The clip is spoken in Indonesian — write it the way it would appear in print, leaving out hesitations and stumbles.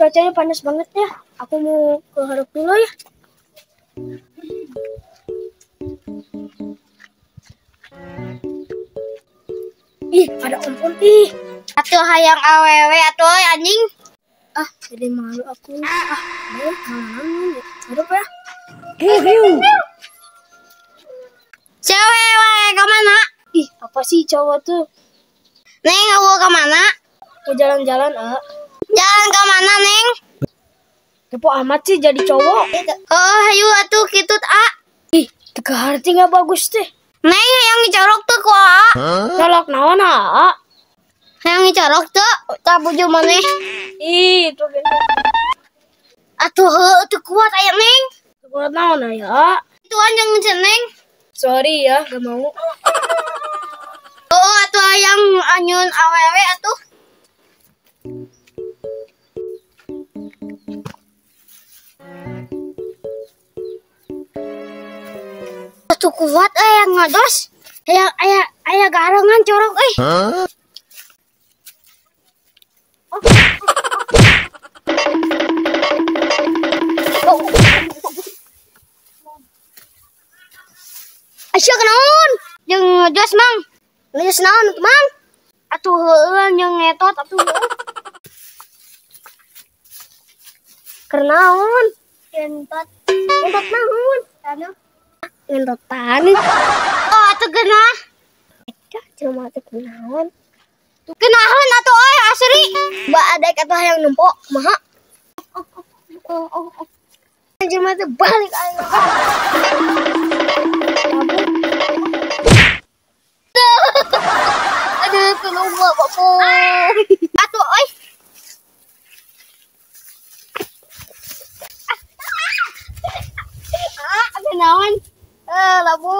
cuacanya panas banget ya. Aku mau ke harap dulu ya. Ih, ada ompon ih. Atuh hayang awewe atuh anjing. Ah, jadi malu aku. Ah, mau malu ya. Harap ya. Cewek wae ke mana? Ih, apa sih cowok tuh? Neng aku ke mana? Mau jalan-jalan, ah. Jalan ke mana, Neng? Kepo amat sih jadi cowok. Oh, hayu atuh kitu A. Ih, teka harti nggak bagus teh. Neng yang ngicorok tuh ku A. Colok naon, ah? Yang ngicorok tuh tak buju maneh. Ih, tuh gitu. Atuh heuh teu kuat aya Neng. Kuat naon ya? Itu anjing Neng. Sorry ya, gak mau. Oh, atuh yang anyun awewe atuh. Atuh kuat yang ngados. Aya garangan corok euy. Asya kenaon? Jeung ngejos Mang. Ngejos naon Mang? Atuh heueuh jeung ngetot atuh heueuh. Kernaon? Ngentot. Ngentot naon? Taneuh. Ngentotan. Oh, atuh geunah. Cuma tuh kenaon. Kenaon atuh euy asri. Mbak ada kata yang numpuk, maha. Anjir mah teh balik aing. Aduh, tolong gua Bapo. Atuh euy. Kenaon? Labu.